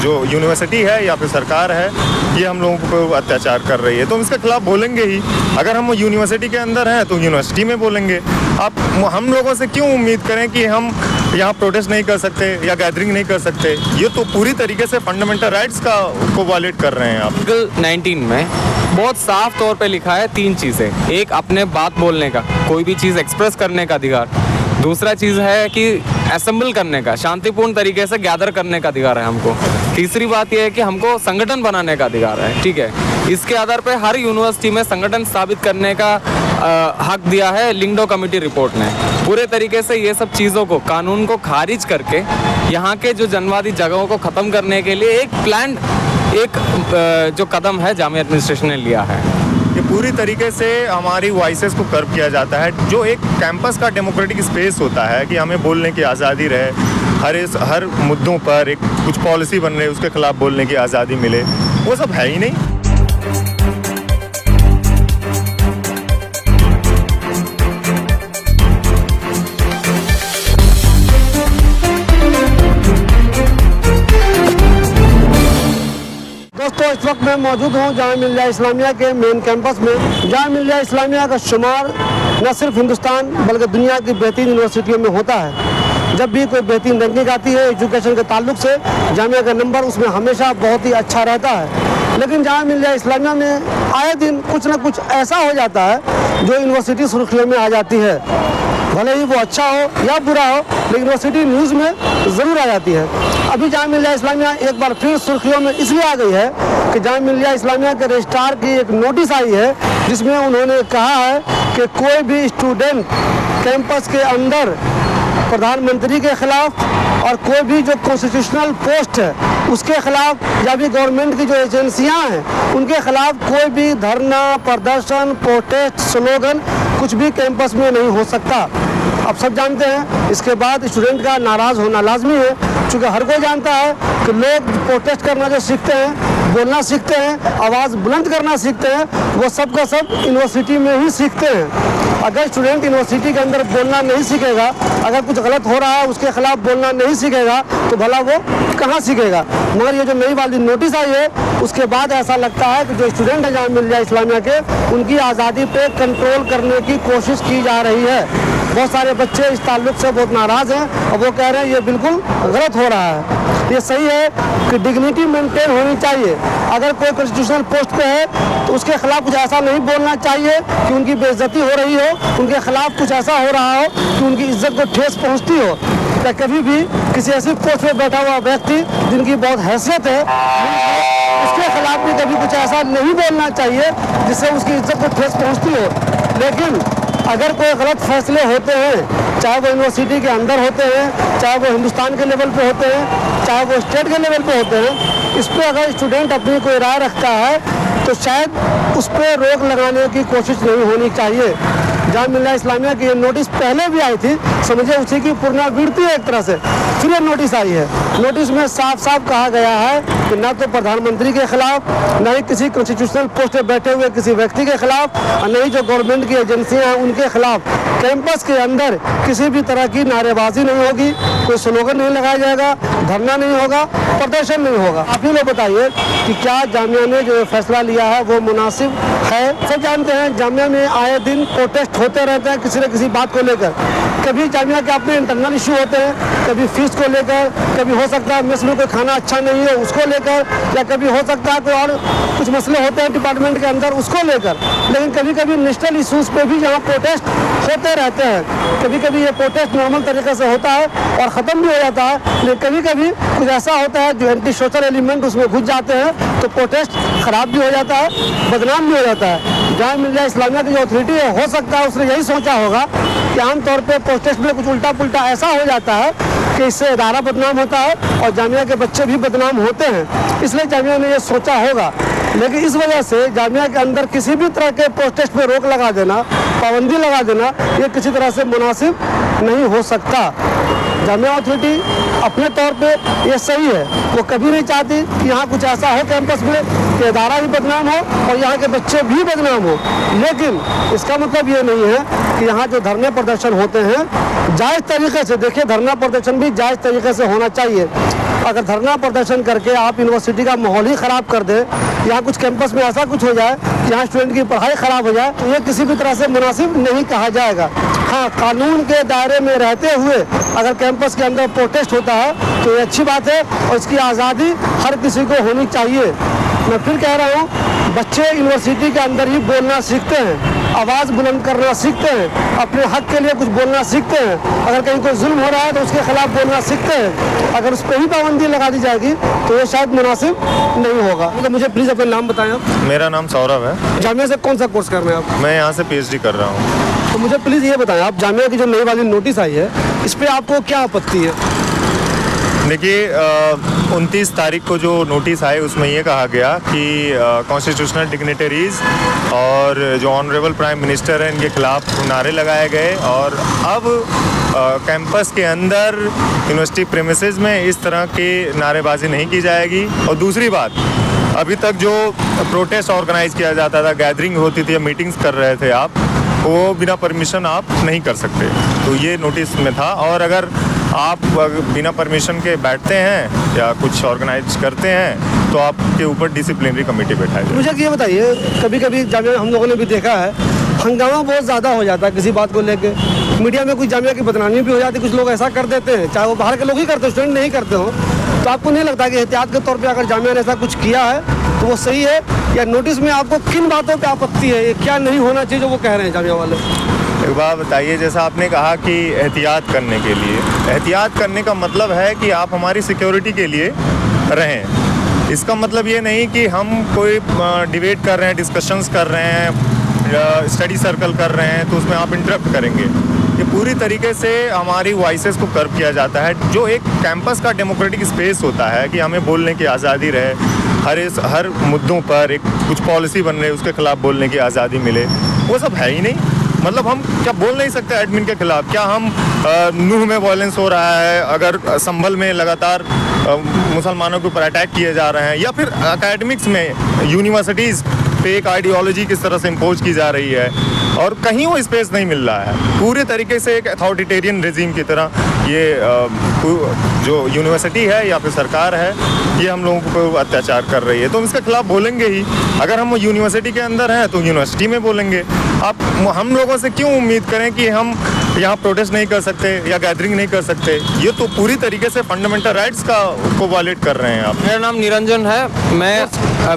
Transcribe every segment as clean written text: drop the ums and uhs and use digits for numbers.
जो यूनिवर्सिटी है या फिर सरकार है ये हम लोगों को अत्याचार कर रही है, तो हम इसके खिलाफ बोलेंगे ही। अगर हम यूनिवर्सिटी के अंदर हैं तो यूनिवर्सिटी में बोलेंगे। आप हम लोगों से क्यों उम्मीद करें कि हम यहाँ प्रोटेस्ट नहीं कर सकते या गैदरिंग नहीं कर सकते? ये तो पूरी तरीके से फंडामेंटल राइट्स को वायलेट कर रहे हैं आप। आर्टिकल 19 में बहुत साफ तौर पे लिखा है 3 चीज़ें। एक, अपने बात बोलने का, कोई भी चीज़ एक्सप्रेस करने का अधिकार। दूसरा चीज़ है कि असेंबल करने का, शांतिपूर्ण तरीके से गैदर करने का अधिकार है हमको। तीसरी बात यह है कि हमको संगठन बनाने का अधिकार है, ठीक है। इसके आधार पर हर यूनिवर्सिटी में संगठन स्थापित करने का हक दिया है लिंगडो कमेटी रिपोर्ट ने। पूरे तरीके से ये सब चीज़ों को, कानून को खारिज करके यहाँ के जो जनवादी जगहों को ख़त्म करने के लिए एक जो कदम है जामिया एडमिनिस्ट्रेशन ने लिया है। ये पूरी तरीके से हमारी वॉइसेस को कर्व किया जाता है। जो एक कैंपस का डेमोक्रेटिक स्पेस होता है कि हमें बोलने की आज़ादी रहे, हर मुद्दों पर एक कुछ पॉलिसी बन रही है उसके खिलाफ बोलने की आज़ादी मिले, वो सब है ही नहीं। दोस्तों, इस वक्त मैं मौजूद हूँ जामिया मिल्लिया इस्लामिया के मेन कैंपस में। जामिया मिल्लिया इस्लामिया का शुमार न सिर्फ हिंदुस्तान बल्कि दुनिया की बेहतरीन यूनिवर्सिटियों में होता है। जब भी कोई बेहतरीन रैंकिंग आती है एजुकेशन के ताल्लुक से, जामिया का नंबर उसमें हमेशा बहुत ही अच्छा रहता है। लेकिन जामिया मिल्लिया इस्लामिया में आए दिन कुछ न कुछ ऐसा हो जाता है जो यूनिवर्सिटी सुर्खियों में आ जाती है। भले ही वो अच्छा हो या बुरा हो, लेकिन यूनिवर्सिटी न्यूज़ में ज़रूर आ जाती है। अभी जामिया मिल्लिया इस्लामिया एक बार फिर सुर्खियों में इसलिए आ गई है कि जामिया मिल्लिया इस्लामिया के रजिस्ट्रार की एक नोटिस आई है जिसमें उन्होंने कहा है कि कोई भी स्टूडेंट कैंपस के अंदर प्रधानमंत्री के खिलाफ और कोई भी जो कॉन्स्टिट्यूशनल पोस्ट है उसके खिलाफ या भी गवर्नमेंट की जो एजेंसियां हैं उनके खिलाफ कोई भी धरना, प्रदर्शन, प्रोटेस्ट, स्लोगन कुछ भी कैंपस में नहीं हो सकता। अब सब जानते हैं इसके बाद स्टूडेंट का नाराज़ होना लाजमी है, क्योंकि हर कोई जानता है कि लोग प्रोटेस्ट करना जो सीखते हैं, बोलना सीखते हैं, आवाज़ बुलंद करना सीखते हैं, वो सब का सब यूनिवर्सिटी में ही सीखते हैं। अगर स्टूडेंट यूनिवर्सिटी के अंदर बोलना नहीं सीखेगा, अगर कुछ गलत हो रहा है उसके खिलाफ बोलना नहीं सीखेगा, तो भला वो कहाँ सीखेगा। मगर ये जो नई वाली नोटिस आई है उसके बाद ऐसा लगता है कि जो स्टूडेंट है जामिया मिल्लिया इस्लामिया के, उनकी आज़ादी पे कंट्रोल करने की कोशिश की जा रही है। बहुत सारे बच्चे इस ताल्लुक से बहुत नाराज़ हैं और वो कह रहे हैं ये बिल्कुल गलत हो रहा है। ये सही है कि डिग्निटी मेंटेन होनी चाहिए। अगर कोई कॉन्स्टिट्यूशनल पोस्ट पे है तो उसके खिलाफ कुछ ऐसा नहीं बोलना चाहिए कि उनकी बेइज्जती हो रही हो, उनके खिलाफ कुछ ऐसा हो रहा हो कि उनकी इज्जत को ठेस पहुंचती हो। या कभी भी किसी ऐसी पोस्ट पे बैठा हुआ व्यक्ति जिनकी बहुत हैसियत है, उसके खिलाफ भी कभी कुछ ऐसा नहीं बोलना चाहिए जिससे उसकी इज्जत को ठेस पहुँचती हो। लेकिन अगर कोई गलत फैसले होते हैं, चाहे वो यूनिवर्सिटी के अंदर होते हैं, चाहे वो हिंदुस्तान के लेवल पे होते हैं, चाहे वो स्टेट के लेवल पे होते हैं, इस पर अगर स्टूडेंट अपनी कोई राय रखता है तो शायद उस पर रोक लगाने की कोशिश नहीं होनी चाहिए। जामिया मिल्लिया इस्लामिया की ये नोटिस पहले भी आई थी, समझे उसी की पुनरावृत्ति है एक तरह से। फिर ये नोटिस आई है। नोटिस में साफ साफ कहा गया है कि न तो प्रधानमंत्री के खिलाफ, न ही किसी कॉन्स्टिट्यूशनल पोस्ट पे बैठे हुए किसी व्यक्ति के खिलाफ, और न ही जो गवर्नमेंट की एजेंसियां हैं उनके खिलाफ कैंपस के अंदर किसी भी तरह की नारेबाजी नहीं होगी, कोई स्लोगन नहीं लगाया जाएगा, धरना नहीं होगा, प्रदर्शन नहीं होगा। आप ही लोग बताइए कि क्या जामिया ने जो फैसला लिया है वो मुनासिब है? सब जानते हैं जामिया में आए दिन प्रोटेस्ट होते रहते हैं किसी न किसी बात को लेकर। कभी जामिया के अपने इंटरनल इशू होते हैं, कभी फीस को लेकर, कभी हो सकता है मेस में कोई खाना अच्छा नहीं है उसको लेकर, या कभी हो सकता है कोई और कुछ मसले होते हैं डिपार्टमेंट के अंदर उसको लेकर। लेकिन कभी कभी नेशनल इशूज़ पे भी यहाँ प्रोटेस्ट होते रहते हैं। कभी कभी ये प्रोटेस्ट नॉर्मल तरीके से होता है और ख़त्म भी हो जाता है, लेकिन कभी कभी कुछ ऐसा होता है जो एंटी सोशल एलिमेंट उसमें घुस जाते हैं तो प्रोटेस्ट ख़राब भी हो जाता है, बदनाम भी हो जाता है। जामिया मिल्लिया इस्लामिया की जो अथॉरिटी है, हो सकता है उसने यही सोचा होगा कि आमतौर पर प्रोटेस्ट में कुछ उल्टा पुल्टा ऐसा हो जाता है कि इससे इदारा बदनाम होता है और जामिया के बच्चे भी बदनाम होते हैं, इसलिए जामिया ने ये सोचा होगा। लेकिन इस वजह से जामिया के अंदर किसी भी तरह के प्रोटेस्ट पे रोक लगा देना, पाबंदी लगा देना, ये किसी तरह से मुनासिब नहीं हो सकता। जामिया अथॉरिटी अपने तौर पे ये सही है, वो कभी नहीं चाहती कि यहाँ कुछ ऐसा हो कैंपस में कि इदारा भी बदनाम हो और यहाँ के बच्चे भी बदनाम हो। लेकिन इसका मतलब ये नहीं है कि यहाँ जो धरने प्रदर्शन होते हैं जायज़ तरीके से, देखिए धरना प्रदर्शन भी जायज़ तरीके से होना चाहिए। अगर धरना प्रदर्शन करके आप यूनिवर्सिटी का माहौल ही ख़राब कर दें, यहाँ कुछ कैंपस में ऐसा कुछ हो जाए कि यहाँ स्टूडेंट की पढ़ाई ख़राब हो जाए, तो ये किसी भी तरह से मुनासिब नहीं कहा जाएगा। हाँ, कानून के दायरे में रहते हुए अगर कैंपस के अंदर प्रोटेस्ट होता है तो ये अच्छी बात है और इसकी आज़ादी हर किसी को होनी चाहिए। मैं फिर कह रहा हूँ, बच्चे यूनिवर्सिटी के अंदर ही बोलना सीखते हैं, आवाज़ बुलंद करना सीखते हैं, अपने हक के लिए कुछ बोलना सीखते हैं। अगर कहीं कोई जुल्म हो रहा है तो उसके खिलाफ बोलना सीखते हैं। अगर उस पर ही पाबंदी लगा दी जाएगी तो ये शायद मुनासिब नहीं होगा। तो मुझे प्लीज़ अपना नाम बताएं आप। मेरा नाम सौरभ है। जामिया से कौन सा कोर्स कर रहे हैं आप? मैं यहाँ से PhD कर रहा हूँ। तो मुझे प्लीज़ ये बताएं, आप जामिया की जो नई वाली नोटिस आई है इस पर आपको क्या आपत्ति है? देखिए, 29 तारीख को जो नोटिस आए उसमें ये कहा गया कि कॉन्स्टिट्यूशनल डिग्निटरीज और जो ऑनरेबल प्राइम मिनिस्टर हैं इनके खिलाफ नारे लगाए गए और अब कैंपस के अंदर यूनिवर्सिटी प्रेमिसेस में इस तरह की नारेबाजी नहीं की जाएगी। और दूसरी बात, अभी तक जो प्रोटेस्ट ऑर्गेनाइज किया जाता था, गैदरिंग होती थी या मीटिंग्स कर रहे थे आप, वो बिना परमिशन आप नहीं कर सकते। तो ये नोटिस में था। और अगर आप बिना परमिशन के बैठते हैं या कुछ ऑर्गेनाइज करते हैं तो आपके ऊपर डिसिप्लिनरी कमेटी बैठाई जाए। मुझे ये बताइए, कभी कभी जामिया हम लोगों ने भी देखा है हंगामा बहुत ज़्यादा हो जाता है किसी बात को लेके, मीडिया में कुछ जामिया की बदनामी भी हो जाती है, कुछ लोग ऐसा कर देते हैं, चाहे वो बाहर के लोग ही करते हैं, स्टूडेंट नहीं करते हो। तो आपको नहीं लगता कि एहतियात के तौर पे अगर जामिया ने ऐसा कुछ किया है तो वो सही है? या नोटिस में आपको किन बातों पे आपत्ति है, ये क्या नहीं होना चाहिए जो वो कह रहे हैं जामिया वाले? एक बात बताइए, जैसा आपने कहा कि एहतियात करने के लिए, एहतियात करने का मतलब है कि आप हमारी सिक्योरिटी के लिए रहें। इसका मतलब ये नहीं कि हम कोई डिबेट कर रहे हैं, डिस्कशंस कर रहे हैं, स्टडी सर्कल कर रहे हैं तो उसमें आप इंटरप्ट करेंगे। ये पूरी तरीके से हमारी वॉइसेस को कर्व किया जाता है। जो एक कैंपस का डेमोक्रेटिक स्पेस होता है कि हमें बोलने की आज़ादी रहे, हर मुद्दों पर एक कुछ पॉलिसी बन रही है उसके खिलाफ बोलने की आज़ादी मिले, वो सब है ही नहीं। मतलब हम क्या बोल नहीं सकते एडमिन के खिलाफ? क्या हम नूह में वायलेंस हो रहा है, अगर संभल में लगातार मुसलमानों के ऊपर अटैक किए जा रहे हैं, या फिर एकेडमिक्स में यूनिवर्सिटीज़ पे एक आइडियोलॉजी किस तरह से इम्पोज की जा रही है और कहीं वो स्पेस नहीं मिल रहा है। पूरे तरीके से एक अथॉरिटेरियन रेजिम की तरह ये जो यूनिवर्सिटी है या फिर सरकार है, ये हम लोगों को अत्याचार कर रही है। तो हम इसके खिलाफ बोलेंगे ही। अगर हम यूनिवर्सिटी के अंदर हैं तो यूनिवर्सिटी में बोलेंगे। हम लोगों से क्यों उम्मीद करें कि हम यहाँ प्रोटेस्ट नहीं कर सकते या गैदरिंग नहीं कर सकते? ये तो पूरी तरीके से फंडामेंटल राइट्स को वायलेट कर रहे हैं आप। मेरा नाम निरंजन है। मैं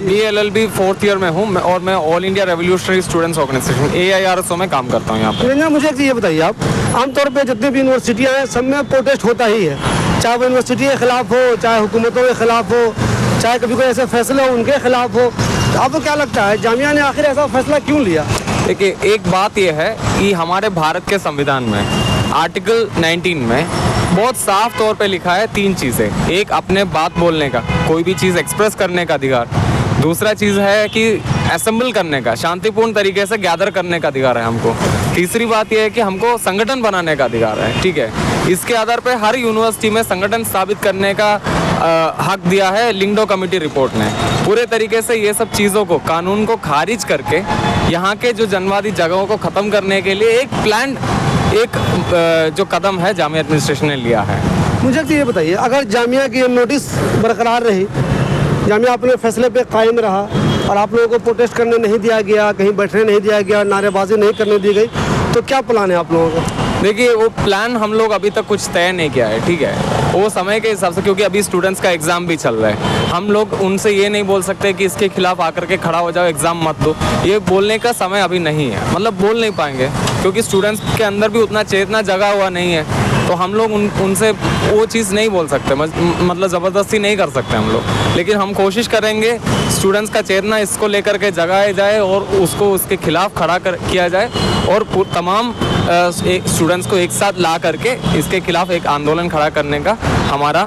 BLLB 4th ईयर में हूँ और मैं all India revolutionary students organisation AIRSO में काम करता हूँ यहाँ पर। निरंजन, मुझे एक ये बताइए, आप आमतौर पे जितनी भी यूनिवर्सिटियाँ हैं सब में प्रोटेस्ट होता ही है, चाहे वो यूनिवर्सिटी के खिलाफ हो, चाहे हुकूमतों के खिलाफ हो, चाहे कभी कोई ऐसे फैसले हो उनके खिलाफ हो। तो आपको क्या लगता है जामिया ने आखिर ऐसा फैसला क्यों लिया? देखिए, एक बात यह है कि हमारे भारत के संविधान में आर्टिकल 19 में बहुत साफ तौर पे लिखा है 3 चीज़ें। एक, अपने बात बोलने का, कोई भी चीज़ एक्सप्रेस करने का अधिकार। दूसरा चीज़ है कि असेंबल करने का, शांतिपूर्ण तरीके से गैदर करने का अधिकार है हमको। तीसरी बात यह है कि हमको संगठन बनाने का अधिकार है। ठीक है, इसके आधार पर हर यूनिवर्सिटी में संगठन स्थापित करने का हक दिया है लिंगडो कमेटी रिपोर्ट ने। पूरे तरीके से ये सब चीज़ों को, कानून को खारिज करके यहाँ के जो जनवादी जगहों को ख़त्म करने के लिए एक प्लान, एक जो कदम है जामिया एडमिनिस्ट्रेशन ने लिया है। मुझे तो ये बताइए, अगर जामिया की नोटिस बरकरार रही, जामिया अपने फैसले पे कायम रहा और आप लोगों को प्रोटेस्ट करने नहीं दिया गया, कहीं बैठने नहीं दिया गया, नारेबाजी नहीं करने दी गई, तो क्या प्लान है आप लोगों का? देखिए, वो प्लान हम लोग अभी तक कुछ तय नहीं किया है। ठीक है, वो समय के हिसाब से, क्योंकि अभी स्टूडेंट्स का एग्ज़ाम भी चल रहा है, हम लोग उनसे ये नहीं बोल सकते कि इसके खिलाफ आकर के खड़ा हो जाओ, एग्ज़ाम मत दो। ये बोलने का समय अभी नहीं है, मतलब बोल नहीं पाएंगे क्योंकि स्टूडेंट्स के अंदर भी उतना चेतना जगा हुआ नहीं है। तो हम लोग उनसे वो चीज़ नहीं बोल सकते, मतलब ज़बरदस्ती नहीं कर सकते हम लोग। लेकिन हम कोशिश करेंगे स्टूडेंट्स का चेतना इसको लेकर के जगाया जाए और उसको उसके खिलाफ खड़ा किया जाए और तमाम स्टूडेंट्स को एक साथ ला करके इसके खिलाफ एक आंदोलन खड़ा करने का हमारा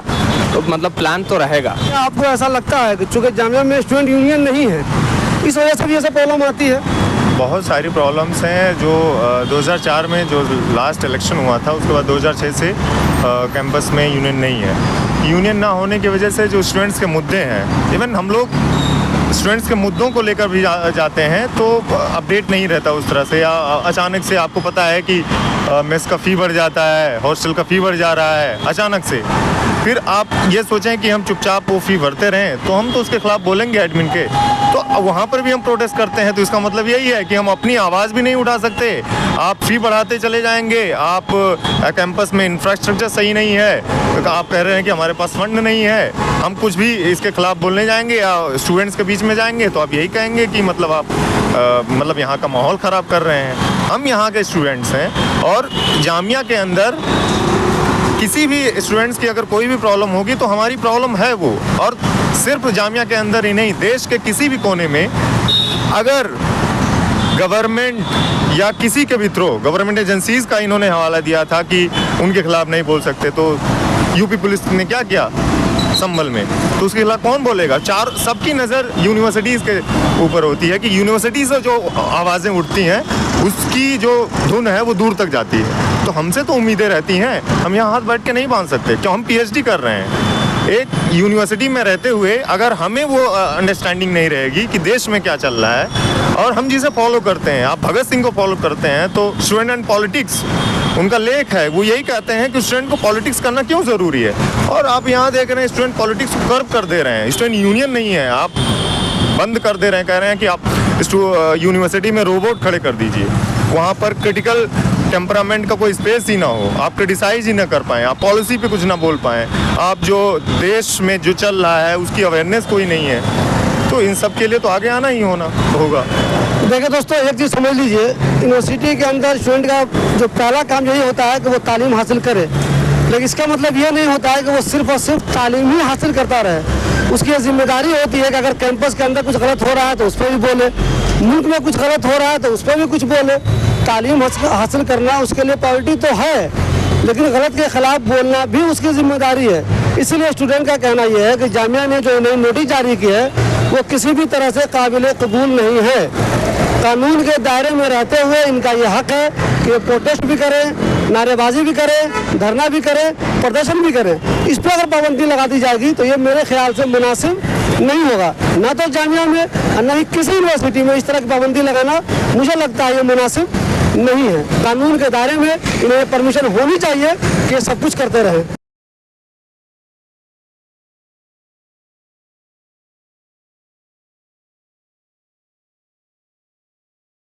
तो मतलब प्लान तो रहेगा। क्या आपको ऐसा लगता है कि चूँकि जामिया में स्टूडेंट यूनियन नहीं है, इस वजह से भी ऐसा प्रॉब्लम आती है? बहुत सारी प्रॉब्लम्स हैं। जो 2004 में जो लास्ट इलेक्शन हुआ था, उसके बाद 2006 से कैंपस में यूनियन नहीं है। यूनियन ना होने की वजह से जो स्टूडेंट्स के मुद्दे हैं, इवन हम लोग स्टूडेंट्स के मुद्दों को लेकर भी जाते हैं तो अपडेट नहीं रहता उस तरह से, या अचानक से आपको पता है कि मेस का फ़ी बढ़ जाता है, हॉस्टल का फ़ी बढ़ जा रहा है अचानक से, फिर आप ये सोचें कि हम चुपचाप वो फ़ी भरते रहें, तो हम तो उसके खिलाफ बोलेंगे एडमिन के, तो वहाँ पर भी हम प्रोटेस्ट करते हैं। तो इसका मतलब यही है कि हम अपनी आवाज़ भी नहीं उठा सकते, आप फ़ी बढ़ाते चले जाएंगे, आप कैंपस में इंफ्रास्ट्रक्चर सही नहीं है, आप कह रहे हैं कि हमारे पास फंड नहीं है, हम कुछ भी इसके खिलाफ बोलने जाएंगे या स्टूडेंट्स के बीच में जाएंगे तो आप यही कहेंगे कि मतलब आप मतलब यहाँ का माहौल ख़राब कर रहे हैं। हम यहाँ के स्टूडेंट्स हैं और जामिया के अंदर किसी भी स्टूडेंट्स की अगर कोई भी प्रॉब्लम होगी तो हमारी प्रॉब्लम है वो, और सिर्फ जामिया के अंदर ही नहीं, देश के किसी भी कोने में अगर गवर्नमेंट या किसी के भी थ्रू गवर्नमेंट एजेंसीज़ का इन्होंने हवाला दिया था कि उनके खिलाफ नहीं बोल सकते, तो यूपी पुलिस ने क्या किया संभल में, तो उसके खिलाफ कौन बोलेगा? सबकी नज़र यूनिवर्सिटीज़ के ऊपर होती है कि यूनिवर्सिटी से जो आवाज़ें उठती हैं उसकी जो धुन है वो दूर तक जाती है। तो हमसे तो उम्मीदें रहती हैं, हम यहाँ हाथ बैठ के नहीं बांध सकते, क्यों? हम पीएचडी कर रहे हैं। एक यूनिवर्सिटी में रहते हुए अगर हमें वो अंडरस्टैंडिंग नहीं रहेगी कि देश में क्या चल रहा है और हम जिसे फॉलो करते हैं, आप भगत सिंह को फॉलो करते हैं तो स्टूडेंट एंड पॉलिटिक्स उनका लेख है, वो यही कहते हैं कि स्टूडेंट को पॉलिटिक्स करना क्यों ज़रूरी है, और आप यहाँ देख रहे हैं स्टूडेंट पॉलिटिक्स को कर्व कर दे रहे हैं। स्टूडेंट यूनियन नहीं है, आप बंद कर दे रहे हैं, कह रहे हैं कि आप यूनिवर्सिटी में रोबोट खड़े कर दीजिए, वहाँ पर क्रिटिकल टेम्परामेंट का कोई स्पेस ही ना हो, आप क्रिटिसाइज ही ना कर पाएँ, आप पॉलिसी पे कुछ ना बोल पाएँ, आप जो देश में जो चल रहा है उसकी अवेयरनेस कोई नहीं है, तो इन सब के लिए तो आगे आना ही होगा। देखिए दोस्तों, एक चीज़ समझ लीजिए, यूनिवर्सिटी के अंदर स्टूडेंट का जो पहला काम यही होता है कि वो तालीम हासिल करे, लेकिन इसका मतलब ये नहीं होता है कि वो सिर्फ और सिर्फ तालीम ही हासिल करता रहे। उसकी जिम्मेदारी होती है कि अगर कैंपस के अंदर कुछ गलत हो रहा है तो उस पर भी बोले, मुल्क में कुछ गलत हो रहा है तो उस पर भी कुछ बोले। तालीम हासिल करना उसके लिए प्रायोरिटी तो है, लेकिन गलत के खिलाफ बोलना भी उसकी जिम्मेदारी है। इसलिए स्टूडेंट का कहना यह है कि जामिया ने जो नई नोटिस जारी की है वो किसी भी तरह से काबिल कबूल नहीं है। कानून के दायरे में रहते हुए इनका ये हक है कि प्रोटेस्ट भी करें, नारेबाजी भी करें, धरना भी करें, प्रदर्शन भी करें। इस पर अगर पाबंदी लगा दी जाएगी तो ये मेरे ख्याल से मुनासिब नहीं होगा, ना तो जामिया में और न ही किसी यूनिवर्सिटी में इस तरह की पाबंदी लगाना मुझे लगता है ये मुनासिब नहीं है। कानून के दायरे में इन्हें परमिशन होनी चाहिए कि ये सब कुछ करते रहें।